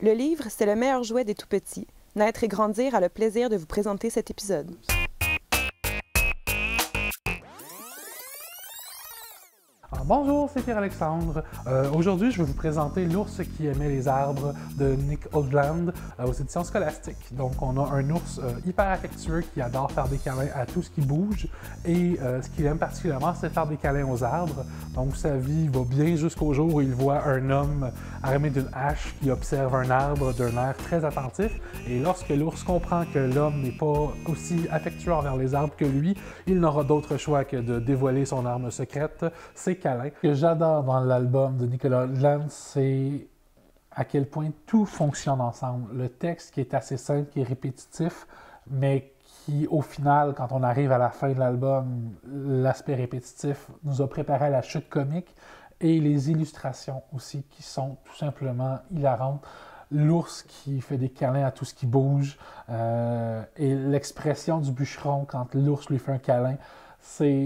Le livre, c'est le meilleur jouet des tout-petits. Naître et grandir a le plaisir de vous présenter cet épisode. Bonjour, c'est Pierre-Alexandre. Aujourd'hui, je vais vous présenter L'ours qui aimait les arbres de Nick Hornby aux éditions Scolastiques. Donc, on a un ours hyper affectueux qui adore faire des câlins à tout ce qui bouge et ce qu'il aime particulièrement, c'est faire des câlins aux arbres. Donc, sa vie va bien jusqu'au jour où il voit un homme armé d'une hache qui observe un arbre d'un air très attentif. Et lorsque l'ours comprend que l'homme n'est pas aussi affectueux envers les arbres que lui, il n'aura d'autre choix que de dévoiler son arme secrète, ses câlins. Ce que j'adore dans l'album de Nick Hornby, c'est à quel point tout fonctionne ensemble. Le texte qui est assez simple, qui est répétitif, mais qui, au final, quand on arrive à la fin de l'album, l'aspect répétitif nous a préparé à la chute comique et les illustrations aussi qui sont tout simplement hilarantes. L'ours qui fait des câlins à tout ce qui bouge et l'expression du bûcheron quand l'ours lui fait un câlin.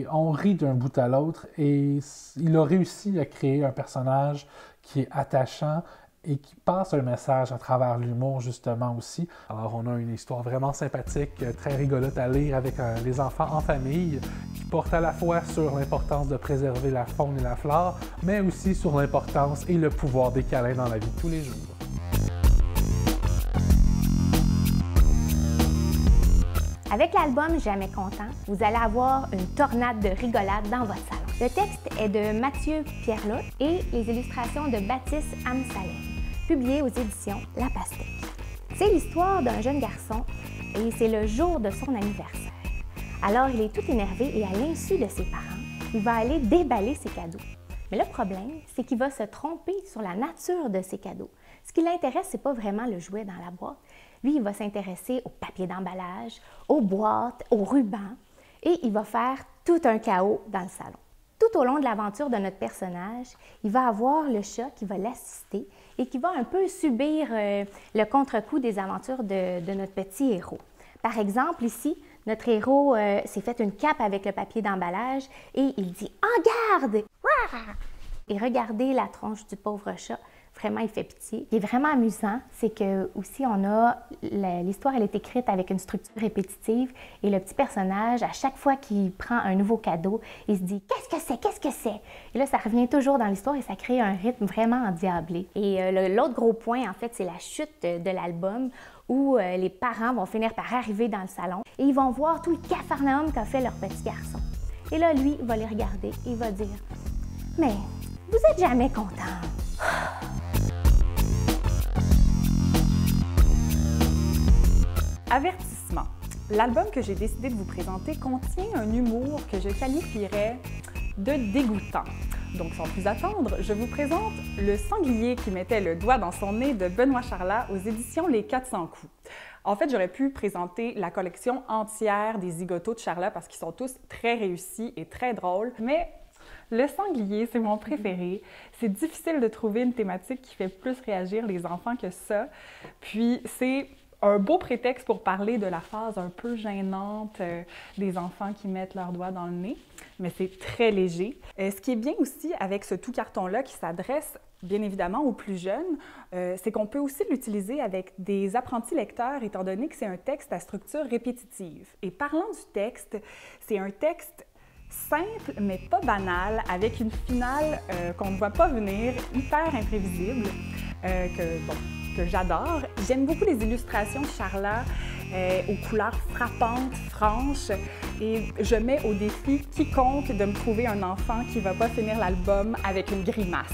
On rit d'un bout à l'autre et il a réussi à créer un personnage qui est attachant et qui passe un message à travers l'humour justement aussi. Alors on a une histoire vraiment sympathique, très rigolote à lire avec les enfants en famille qui porte à la fois sur l'importance de préserver la faune et la flore, mais aussi sur l'importance et le pouvoir des câlins dans la vie de tous les jours. Avec l'album Jamais content, vous allez avoir une tornade de rigolade dans votre salon. Le texte est de Mathieu Pierlot et les illustrations de Baptiste Amsalem, publiées aux éditions La Pastèque. C'est l'histoire d'un jeune garçon et c'est le jour de son anniversaire. Alors il est tout énervé et à l'insu de ses parents, il va aller déballer ses cadeaux. Mais le problème, c'est qu'il va se tromper sur la nature de ses cadeaux. Ce qui l'intéresse, c'est pas vraiment le jouet dans la boîte. Lui, il va s'intéresser au papier d'emballage, aux boîtes, aux rubans, et il va faire tout un chaos dans le salon. Tout au long de l'aventure de notre personnage, il va avoir le chat qui va l'assister et qui va un peu subir le contre-coup des aventures de notre petit héros. Par exemple, ici, notre héros s'est fait une cape avec le papier d'emballage et il dit « En garde! » Et regardez la tronche du pauvre chat. Vraiment, il fait pitié. Ce qui est vraiment amusant, c'est que aussi on a l'histoire, elle est écrite avec une structure répétitive et le petit personnage, à chaque fois qu'il prend un nouveau cadeau, il se dit qu'est-ce que c'est, qu'est-ce que c'est. Et là, ça revient toujours dans l'histoire et ça crée un rythme vraiment endiablé. Et l'autre gros point, en fait, c'est la chute de l'album où les parents vont finir par arriver dans le salon et ils vont voir tout le capharnaüm qu'a fait leur petit garçon. Et là, lui, il va les regarder et il va dire mais vous êtes jamais content. Avertissement. L'album que j'ai décidé de vous présenter contient un humour que je qualifierais de dégoûtant. Donc, sans plus attendre, je vous présente Le sanglier qui mettait le doigt dans son nez de Benoît Charlat aux éditions Les 400 coups. En fait, j'aurais pu présenter la collection entière des zigotos de Charlat parce qu'ils sont tous très réussis et très drôles, mais Le sanglier, c'est mon préféré. C'est difficile de trouver une thématique qui fait plus réagir les enfants que ça. Puis, c'est un beau prétexte pour parler de la phase un peu gênante des enfants qui mettent leurs doigts dans le nez, mais c'est très léger. Ce qui est bien aussi avec ce tout carton-là qui s'adresse bien évidemment aux plus jeunes, c'est qu'on peut aussi l'utiliser avec des apprentis lecteurs étant donné que c'est un texte à structure répétitive. Et parlant du texte, c'est un texte simple mais pas banal, avec une finale qu'on ne voit pas venir, hyper imprévisible, que j'adore. J'aime beaucoup les illustrations de Charlat aux couleurs frappantes, franches, et je mets au défi quiconque de me trouver un enfant qui ne va pas finir l'album avec une grimace.